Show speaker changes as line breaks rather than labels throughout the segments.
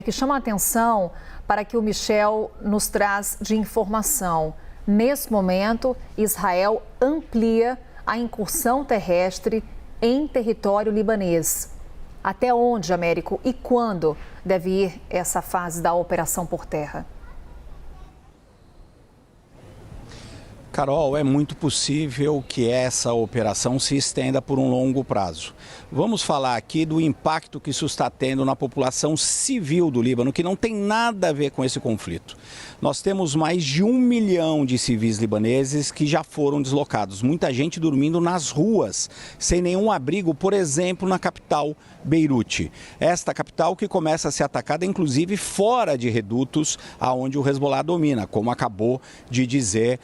Que chama a atenção para que o Michel nos traz de informação. Nesse momento, Israel amplia a incursão terrestre em território libanês. Até onde, Américo, e quando deve ir essa fase da operação por terra?
Carol, é muito possível que essa operação se estenda por um longo prazo. Vamos falar aqui do impacto que isso está tendo na população civil do Líbano, que não tem nada a ver com esse conflito. Nós temos mais de 1 milhão de civis libaneses que já foram deslocados. Muita gente dormindo nas ruas, sem nenhum abrigo, por exemplo, na capital, Beirute. Esta capital que começa a ser atacada, inclusive, fora de redutos aonde o Hezbollah domina, como acabou de dizer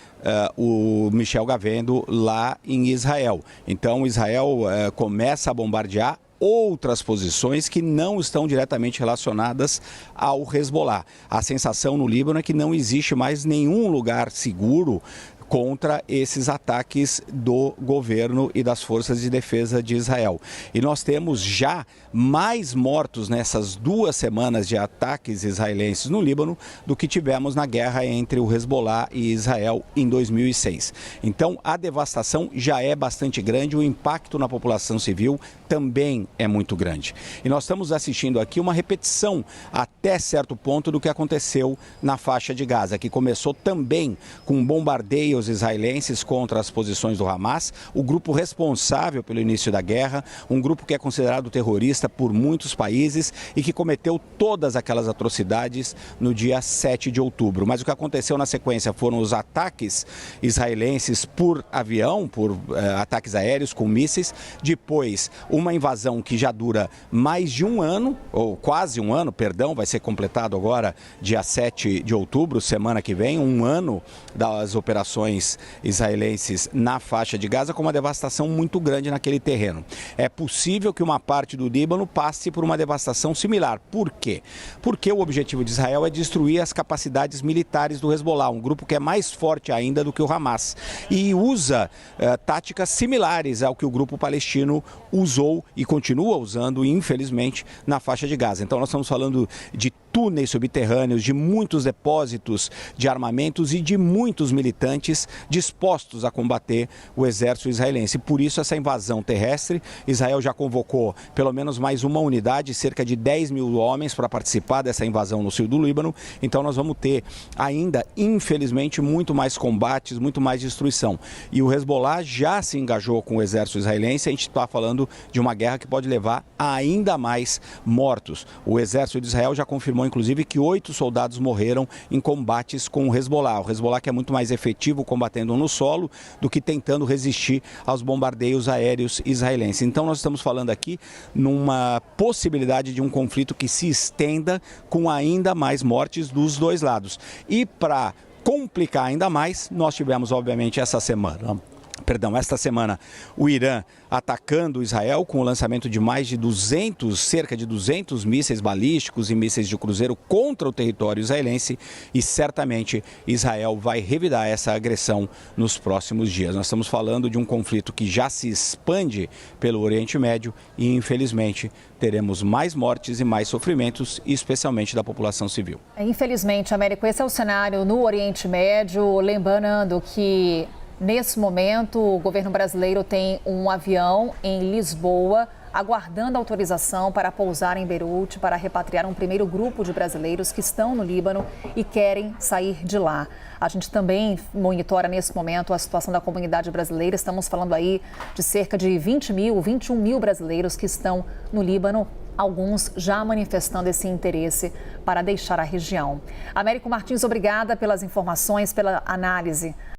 o Michel Gavendo lá em Israel. Então, Israel começa a bombardear outras posições que não estão diretamente relacionadas ao Hezbollah. A sensação no Líbano é que não existe mais nenhum lugar seguro contra esses ataques do governo e das forças de defesa de Israel. E nós temos já mais mortos nessas 2 semanas de ataques israelenses no Líbano do que tivemos na guerra entre o Hezbollah e Israel em 2006. Então, a devastação já é bastante grande, o impacto na população civil também é muito grande. E nós estamos assistindo aqui uma repetição até certo ponto do que aconteceu na faixa de Gaza, que começou também com bombardeios israelenses contra as posições do Hamas, o grupo responsável pelo início da guerra, um grupo que é considerado terrorista por muitos países e que cometeu todas aquelas atrocidades no dia 7 de outubro. Mas o que aconteceu na sequência foram os ataques israelenses por avião, por ataques aéreos com mísseis, depois uma invasão que já dura mais de um ano, ou quase um ano, perdão, vai ser completado agora dia 7 de outubro, semana que vem, um ano das operações israelenses na faixa de Gaza, com uma devastação muito grande naquele terreno. É possível que uma parte do Líbano passe por uma devastação similar. Por quê? Porque o objetivo de Israel é destruir as capacidades militares do Hezbollah, um grupo que é mais forte ainda do que o Hamas, e usa táticas similares ao que o grupo palestino usou e continua usando, infelizmente, na faixa de Gaza. Então nós estamos falando de túneis subterrâneos, de muitos depósitos de armamentos e de muitos militantes dispostos a combater o exército israelense. Por isso, essa invasão terrestre, Israel já convocou pelo menos mais uma unidade, cerca de 10 mil homens para participar dessa invasão no sul do Líbano. Então nós vamos ter ainda, infelizmente, muito mais combates, muito mais destruição. E o Hezbollah já se engajou com o exército israelense. A gente está falando de uma guerra que pode levar a ainda mais mortos. O exército de Israel já confirmou, inclusive, que 8 soldados morreram em combates com o Hezbollah. O Hezbollah que é muito mais efetivo combatendo no solo do que tentando resistir aos bombardeios aéreos israelenses. Então nós estamos falando aqui numa possibilidade de um conflito que se estenda com ainda mais mortes dos dois lados. E para complicar ainda mais, nós tivemos, obviamente, esta semana, o Irã atacando Israel com o lançamento de mais de cerca de 200 mísseis balísticos e mísseis de cruzeiro contra o território israelense, e certamente Israel vai revidar essa agressão nos próximos dias. Nós estamos falando de um conflito que já se expande pelo Oriente Médio e, infelizmente, teremos mais mortes e mais sofrimentos, especialmente da população civil.
Infelizmente, Américo, esse é o cenário no Oriente Médio, lembrando que nesse momento, o governo brasileiro tem um avião em Lisboa, aguardando autorização para pousar em Beirute, para repatriar um primeiro grupo de brasileiros que estão no Líbano e querem sair de lá. A gente também monitora nesse momento a situação da comunidade brasileira. Estamos falando aí de cerca de 21 mil brasileiros que estão no Líbano, alguns já manifestando esse interesse para deixar a região. Américo Martins, obrigada pelas informações, pela análise.